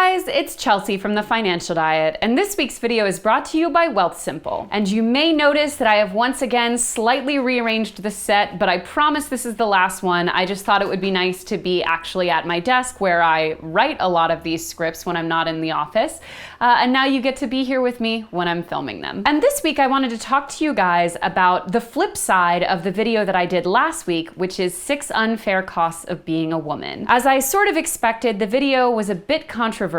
guys, it's Chelsea from The Financial Diet, and this week's video is brought to you by Wealthsimple. And you may notice that I have once again slightly rearranged the set, but I promise this is the last one. I just thought it would be nice to be actually at my desk where I write a lot of these scripts when I'm not in the office. And now you get to be here with me when I'm filming them. And this week I wanted to talk to you guys about the flip side of the video that I did last week, which is 6 unfair costs of being a woman. As I sort of expected, the video was a bit controversial,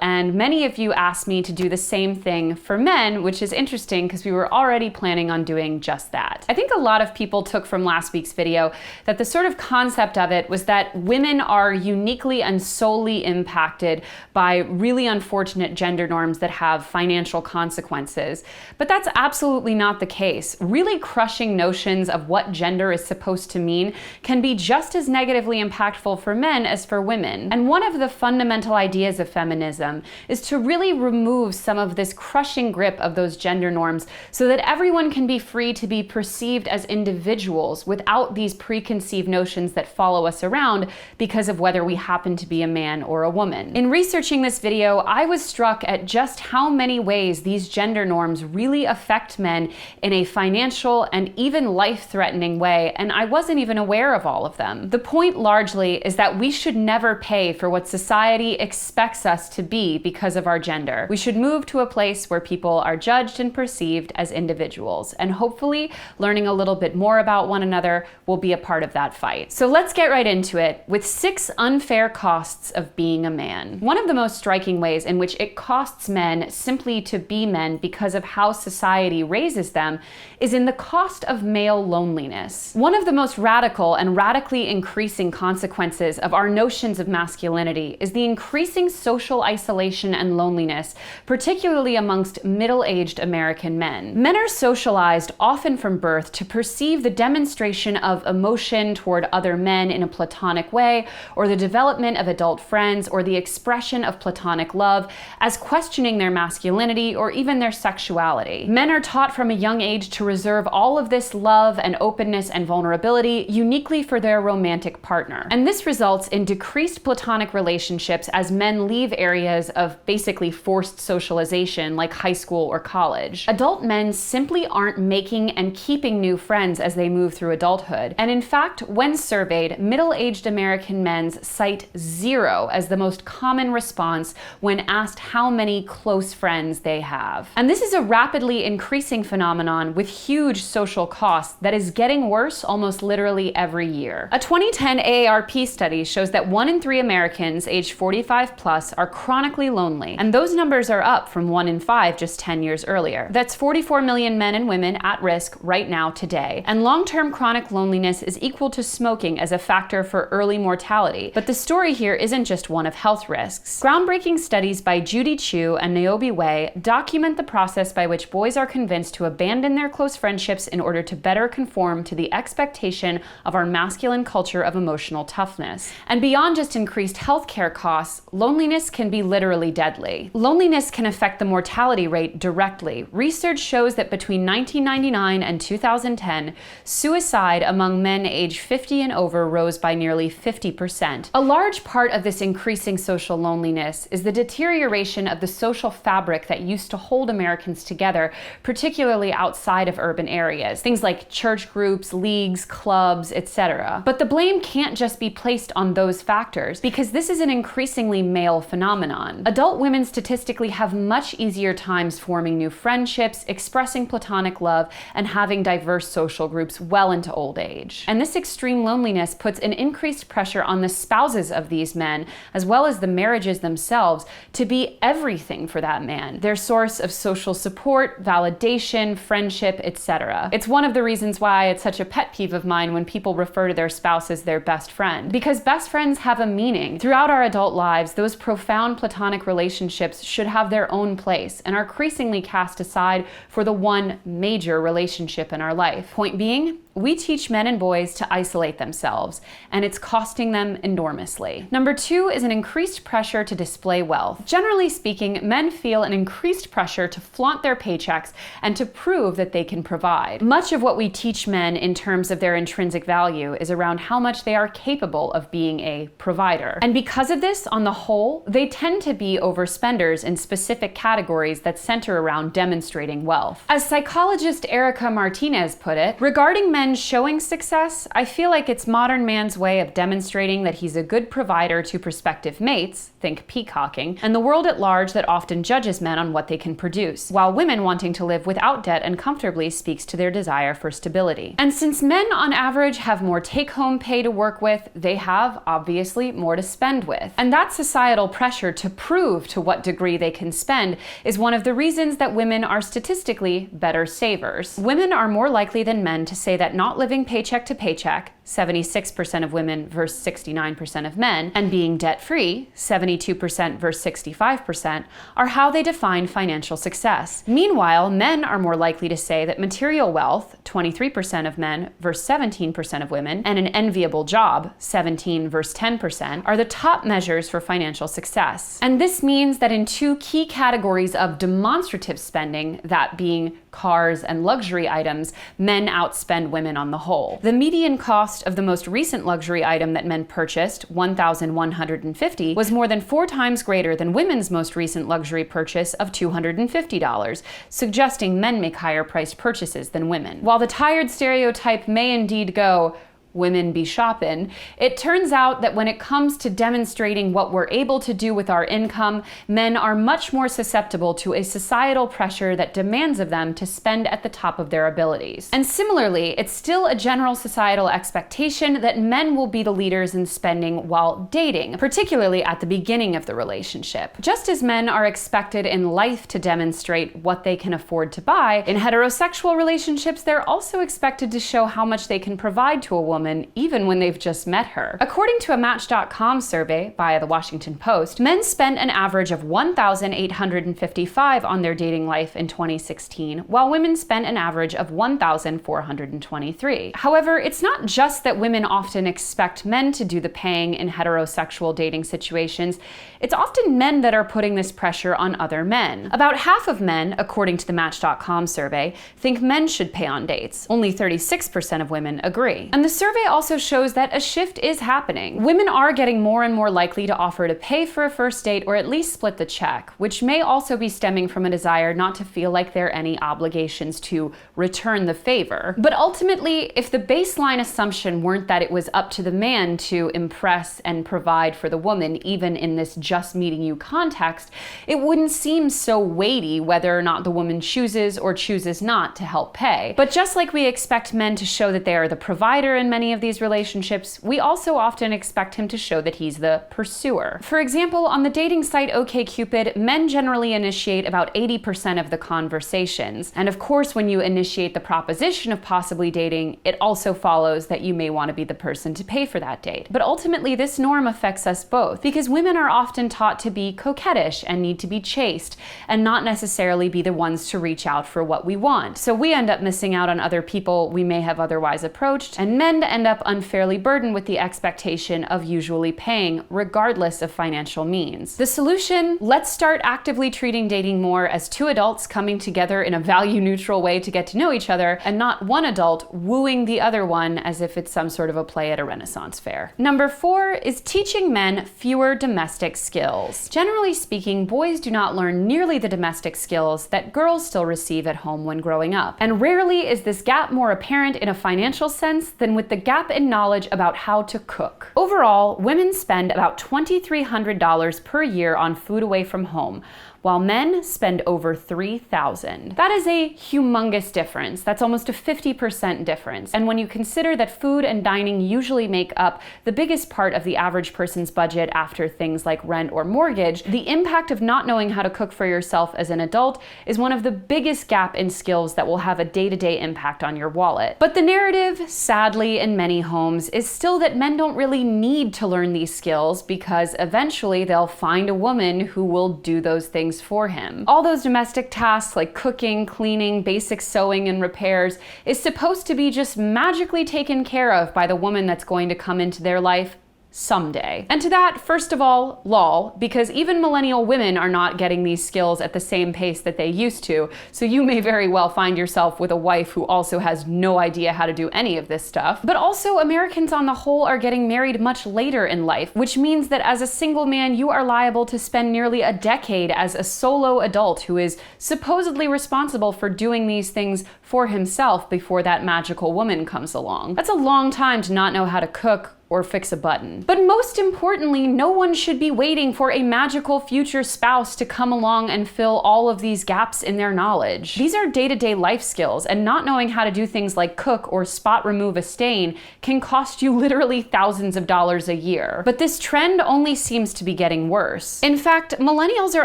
and many of you asked me to do the same thing for men, which is interesting because we were already planning on doing just that. I think a lot of people took from last week's video that the sort of concept of it was that women are uniquely and solely impacted by really unfortunate gender norms that have financial consequences. But that's absolutely not the case. Really crushing notions of what gender is supposed to mean can be just as negatively impactful for men as for women. And one of the fundamental ideas of feminism is to really remove some of this crushing grip of those gender norms so that everyone can be free to be perceived as individuals without these preconceived notions that follow us around because of whether we happen to be a man or a woman. In researching this video, I was struck at just how many ways these gender norms really affect men in a financial and even life-threatening way, and I wasn't even aware of all of them. The point largely is that we should never pay for what society expects us to be because of our gender. We should move to a place where people are judged and perceived as individuals, and hopefully learning a little bit more about one another will be a part of that fight. So let's get right into it with 6 unfair costs of being a man. One of the most striking ways in which it costs men simply to be men because of how society raises them is in the cost of male loneliness. One of the most radical and radically increasing consequences of our notions of masculinity is the increasing social isolation and loneliness, particularly amongst middle-aged American men. Men are socialized, often from birth, to perceive the demonstration of emotion toward other men in a platonic way, or the development of adult friends, or the expression of platonic love as questioning their masculinity or even their sexuality. Men are taught from a young age to reserve all of this love and openness and vulnerability uniquely for their romantic partner. And this results in decreased platonic relationships as men leave areas of basically forced socialization like high school or college. Adult men simply aren't making and keeping new friends as they move through adulthood. And in fact, when surveyed, middle-aged American men cite 0 as the most common response when asked how many close friends they have. And this is a rapidly increasing phenomenon with huge social costs that is getting worse almost literally every year. A 2010 AARP study shows that 1 in 3 Americans aged 45 plus are chronically lonely, and those numbers are up from 1 in 5 just 10 years earlier. That's 44 million men and women at risk right now today. And long-term chronic loneliness is equal to smoking as a factor for early mortality. But the story here isn't just one of health risks. Groundbreaking studies by Judy Chu and Niobe Wei document the process by which boys are convinced to abandon their close friendships in order to better conform to the expectation of our masculine culture of emotional toughness. And beyond just increased healthcare costs, loneliness can be literally deadly. Loneliness can affect the mortality rate directly. Research shows that between 1999 and 2010, suicide among men aged 50 and over rose by nearly 50%. A large part of this increasing social loneliness is the deterioration of the social fabric that used to hold Americans together, particularly outside of urban areas. Things like church groups, leagues, clubs, etc. But the blame can't just be placed on those factors, because this is an increasingly male phenomenon. Adult women statistically have much easier times forming new friendships, expressing platonic love, and having diverse social groups well into old age. And this extreme loneliness puts an increased pressure on the spouses of these men, as well as the marriages themselves, to be everything for that man. Their source of social support, validation, friendship, etc. It's one of the reasons why it's such a pet peeve of mine when people refer to their spouse as their best friend. Because best friends have a meaning. Throughout our adult lives, those profound platonic relationships should have their own place and are increasingly cast aside for the one major relationship in our life. Point being, we teach men and boys to isolate themselves, and it's costing them enormously. Number 2 is an increased pressure to display wealth. Generally speaking, men feel an increased pressure to flaunt their paychecks and to prove that they can provide. Much of what we teach men in terms of their intrinsic value is around how much they are capable of being a provider. And because of this, on the whole, they tend to be overspenders in specific categories that center around demonstrating wealth. As psychologist Erica Martinez put it, regarding men showing success, I feel like it's modern man's way of demonstrating that he's a good provider to prospective mates, think peacocking, and the world at large that often judges men on what they can produce, while women wanting to live without debt and comfortably speaks to their desire for stability. And since men on average have more take-home pay to work with, they have obviously more to spend with. And that societal pressure to prove to what degree they can spend is one of the reasons that women are statistically better savers. Women are more likely than men to say that not living paycheck to paycheck, 76% of women versus 69% of men, and being debt-free, 72% versus 65%, are how they define financial success. Meanwhile, men are more likely to say that material wealth, 23% of men versus 17% of women, and an enviable job, 17 versus 10%, are the top measures for financial success. And this means that in 2 key categories of demonstrative spending, that being cars and luxury items, men outspend women on the whole. The median cost of the most recent luxury item that men purchased, $1,150, was more than 4 times greater than women's most recent luxury purchase of $250, suggesting men make higher priced purchases than women. While the tired stereotype may indeed go, women be shopping, it turns out that when it comes to demonstrating what we're able to do with our income, men are much more susceptible to a societal pressure that demands of them to spend at the top of their abilities. And similarly, it's still a general societal expectation that men will be the leaders in spending while dating, particularly at the beginning of the relationship. Just as men are expected in life to demonstrate what they can afford to buy, in heterosexual relationships, they're also expected to show how much they can provide to a woman even when they've just met her. According to a Match.com survey by the Washington Post, men spent an average of $1,855 on their dating life in 2016, while women spent an average of $1,423. However, it's not just that women often expect men to do the paying in heterosexual dating situations, it's often men that are putting this pressure on other men. About half of men, according to the Match.com survey, think men should pay on dates. Only 36% of women agree. And the survey also shows that a shift is happening. Women are getting more and more likely to offer to pay for a first date or at least split the check, which may also be stemming from a desire not to feel like there are any obligations to return the favor. But ultimately, if the baseline assumption weren't that it was up to the man to impress and provide for the woman, even in this just meeting you context, it wouldn't seem so weighty whether or not the woman chooses or chooses not to help pay. But just like we expect men to show that they are the provider in many of these relationships, we also often expect him to show that he's the pursuer. For example, on the dating site OkCupid, men generally initiate about 80% of the conversations. And of course, when you initiate the proposition of possibly dating, it also follows that you may want to be the person to pay for that date. But ultimately, this norm affects us both, because women are often taught to be coquettish and need to be chaste, and not necessarily be the ones to reach out for what we want. So we end up missing out on other people we may have otherwise approached, and men end up unfairly burdened with the expectation of usually paying, regardless of financial means. The solution? Let's start actively treating dating more as 2 adults coming together in a value-neutral way to get to know each other, and not one adult wooing the other one as if it's some sort of a play at a Renaissance fair. Number 4 is teaching men fewer domestic skills. Generally speaking, boys do not learn nearly the domestic skills that girls still receive at home when growing up. And rarely is this gap more apparent in a financial sense than with the gap in knowledge about how to cook. Overall, women spend about $2,300 per year on food away from home, while men spend over $3,000. That is a humongous difference. That's almost a 50% difference. And when you consider that food and dining usually make up the biggest part of the average person's budget after things like rent or mortgage, the impact of not knowing how to cook for yourself as an adult is one of the biggest gap in skills that will have a day-to-day impact on your wallet. But the narrative, sadly, in many homes is still that men don't really need to learn these skills because eventually they'll find a woman who will do those things for him. All those domestic tasks like cooking, cleaning, basic sewing, and repairs is supposed to be just magically taken care of by the woman that's going to come into their life someday. And to that, first of all, lol, because even millennial women are not getting these skills at the same pace that they used to, so you may very well find yourself with a wife who also has no idea how to do any of this stuff. But also, Americans on the whole are getting married much later in life, which means that as a single man, you are liable to spend nearly a decade as a solo adult who is supposedly responsible for doing these things for himself before that magical woman comes along. That's a long time to not know how to cook or fix a button. But most importantly, no one should be waiting for a magical future spouse to come along and fill all of these gaps in their knowledge. These are day-to-day life skills, and not knowing how to do things like cook or spot remove a stain can cost you literally thousands of dollars a year. But this trend only seems to be getting worse. In fact, millennials are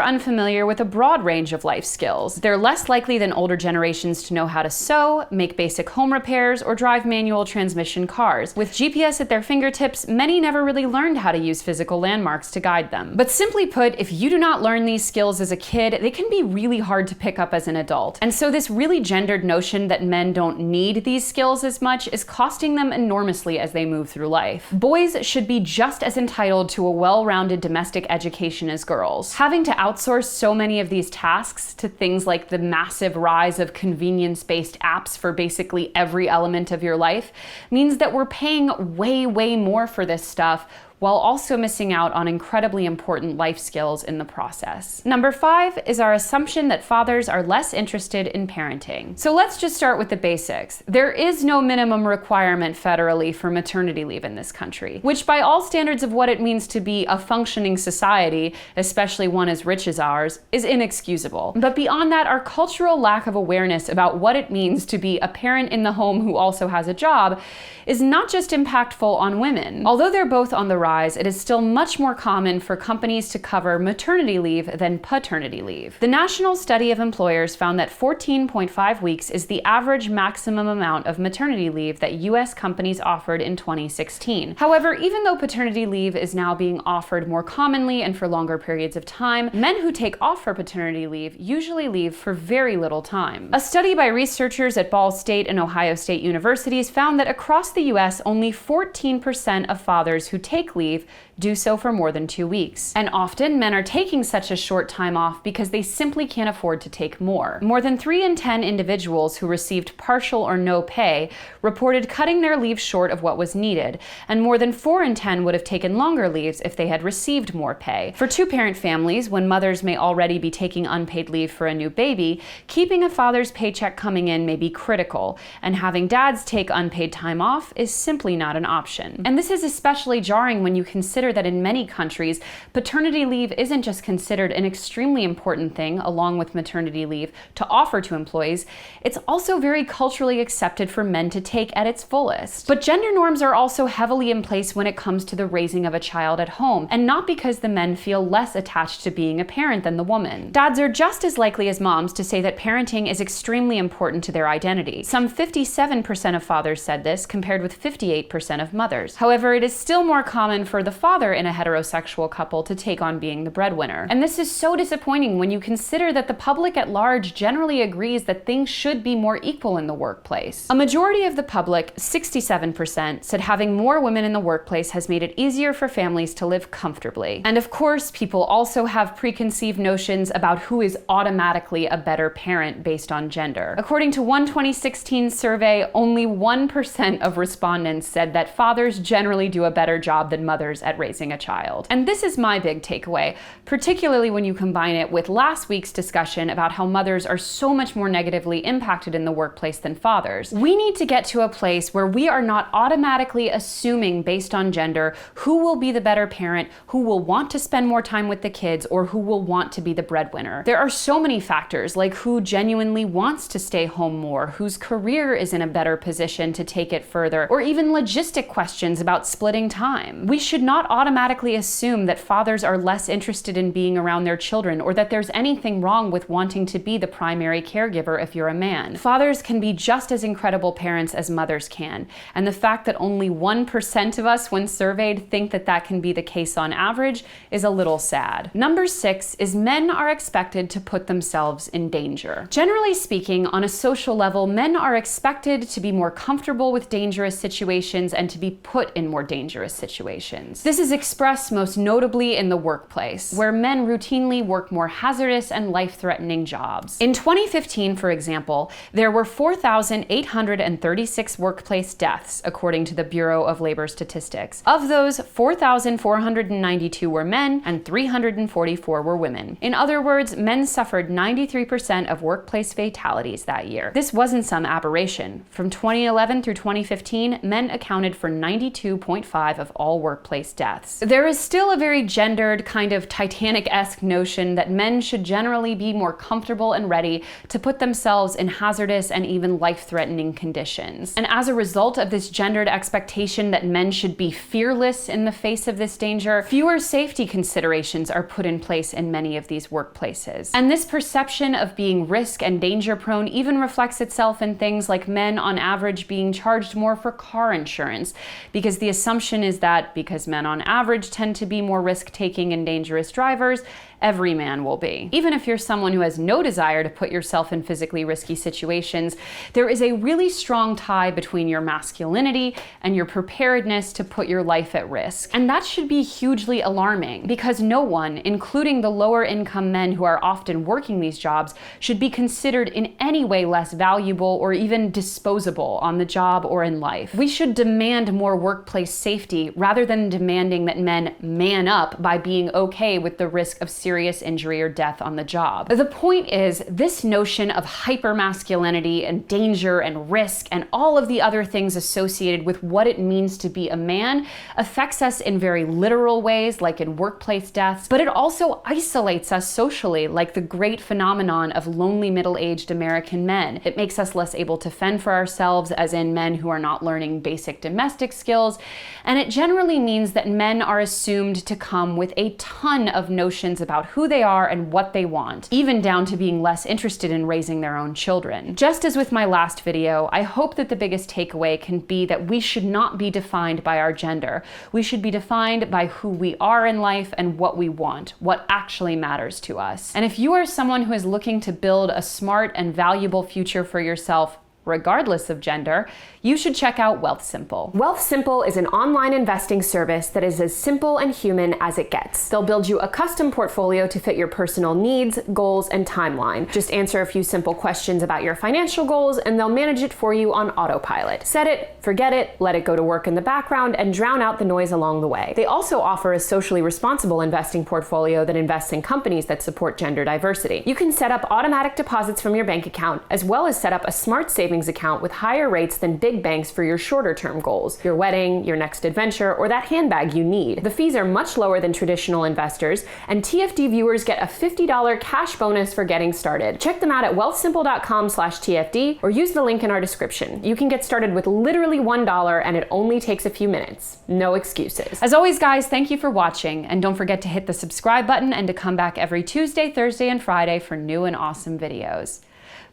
unfamiliar with a broad range of life skills. They're less likely than older generations to know how to sew, make basic home repairs, or drive manual transmission cars. With GPS at their fingertips, many never really learned how to use physical landmarks to guide them. But simply put, if you do not learn these skills as a kid, they can be really hard to pick up as an adult. And so this really gendered notion that men don't need these skills as much is costing them enormously as they move through life. Boys should be just as entitled to a well-rounded domestic education as girls. Having to outsource so many of these tasks to things like the massive rise of convenience-based apps for basically every element of your life means that we're paying way more for this stuff while also missing out on incredibly important life skills in the process. Number 5 is our assumption that fathers are less interested in parenting. So let's just start with the basics. There is no minimum requirement federally for maternity leave in this country, which by all standards of what it means to be a functioning society, especially one as rich as ours, is inexcusable. But beyond that, our cultural lack of awareness about what it means to be a parent in the home who also has a job is not just impactful on women. Although they're both on the rise, it is still much more common for companies to cover maternity leave than paternity leave. The National Study of Employers found that 14.5 weeks is the average maximum amount of maternity leave that US companies offered in 2016. However, even though paternity leave is now being offered more commonly and for longer periods of time, men who take off for paternity leave usually leave for very little time. A study by researchers at Ball State and Ohio State universities found that across the US, only 14% of fathers who take leave do so for more than 2 weeks. And often, men are taking such a short time off because they simply can't afford to take more. More than 3 in 10 individuals who received partial or no pay reported cutting their leave short of what was needed, and more than 4 in 10 would have taken longer leaves if they had received more pay. For two-parent families, when mothers may already be taking unpaid leave for a new baby, keeping a father's paycheck coming in may be critical, and having dads take unpaid time off is simply not an option. And this is especially jarring when you consider that in many countries, paternity leave isn't just considered an extremely important thing, along with maternity leave, to offer to employees, it's also very culturally accepted for men to take at its fullest. But gender norms are also heavily in place when it comes to the raising of a child at home, and not because the men feel less attached to being a parent than the woman. Dads are just as likely as moms to say that parenting is extremely important to their identity. Some 57% of fathers said this, compared with 58% of mothers. However, it is still more common for the father in a heterosexual couple to take on being the breadwinner. And this is so disappointing when you consider that the public at large generally agrees that things should be more equal in the workplace. A majority of the public, 67%, said having more women in the workplace has made it easier for families to live comfortably. And of course, people also have preconceived notions about who is automatically a better parent based on gender. According to one 2016 survey, only 1% of respondents said that fathers generally do a better job than mothers at raising a child. And this is my big takeaway, particularly when you combine it with last week's discussion about how mothers are so much more negatively impacted in the workplace than fathers. We need to get to a place where we are not automatically assuming based on gender who will be the better parent, who will want to spend more time with the kids, or who will want to be the breadwinner. There are so many factors, like who genuinely wants to stay home more, whose career is in a better position to take it further, or even logistic questions about splitting time. We should not automatically assume that fathers are less interested in being around their children, or that there's anything wrong with wanting to be the primary caregiver if you're a man. Fathers can be just as incredible parents as mothers can, and the fact that only 1% of us, when surveyed, think that that can be the case on average is a little sad. Number 6 is men are expected to put themselves in danger. Generally speaking, on a social level, men are expected to be more comfortable with dangerous situations and to be put in more dangerous situations. This is expressed most notably in the workplace, where men routinely work more hazardous and life-threatening jobs. In 2015, for example, there were 4,836 workplace deaths, according to the Bureau of Labor Statistics. Of those, 4,492 were men and 344 were women. In other words, men suffered 93% of workplace fatalities that year. This wasn't some aberration. From 2011 through 2015, men accounted for 92.5% of all workplace deaths. There is still a very gendered, kind of Titanic-esque notion that men should generally be more comfortable and ready to put themselves in hazardous and even life-threatening conditions. And as a result of this gendered expectation that men should be fearless in the face of this danger, fewer safety considerations are put in place in many of these workplaces. And this perception of being risk and danger prone even reflects itself in things like men on average being charged more for car insurance, because the assumption is that because men on average tend to be more risk-taking and dangerous drivers, every man will be. Even if you're someone who has no desire to put yourself in physically risky situations, there is a really strong tie between your masculinity and your preparedness to put your life at risk. And that should be hugely alarming, because no one, including the lower income men who are often working these jobs, should be considered in any way less valuable or even disposable on the job or in life. We should demand more workplace safety rather than demanding that men man up by being okay with the risk of serious injury or death on the job. The point is, this notion of hypermasculinity and danger and risk and all of the other things associated with what it means to be a man affects us in very literal ways, like in workplace deaths, but it also isolates us socially, like the great phenomenon of lonely middle-aged American men. It makes us less able to fend for ourselves, as in men who are not learning basic domestic skills, and it generally means that men are assumed to come with a ton of notions about who they are and what they want, even down to being less interested in raising their own children. Just as with my last video, I hope that the biggest takeaway can be that we should not be defined by our gender. We should be defined by who we are in life and what we want, what actually matters to us. And if you are someone who is looking to build a smart and valuable future for yourself, regardless of gender, you should check out Wealthsimple. Wealthsimple is an online investing service that is as simple and human as it gets. They'll build you a custom portfolio to fit your personal needs, goals, and timeline. Just answer a few simple questions about your financial goals, and they'll manage it for you on autopilot. Set it, forget it, let it go to work in the background, and drown out the noise along the way. They also offer a socially responsible investing portfolio that invests in companies that support gender diversity. You can set up automatic deposits from your bank account, as well as set up a smart savings account with higher rates than big banks for your shorter-term goals, your wedding, your next adventure, or that handbag you need. The fees are much lower than traditional investors, and TFD viewers get a $50 cash bonus for getting started. Check them out at wealthsimple.com/TFD or use the link in our description. You can get started with literally $1 and it only takes a few minutes. No excuses. As always, guys, thank you for watching, and don't forget to hit the subscribe button and to come back every Tuesday, Thursday, and Friday for new and awesome videos.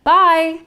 Bye!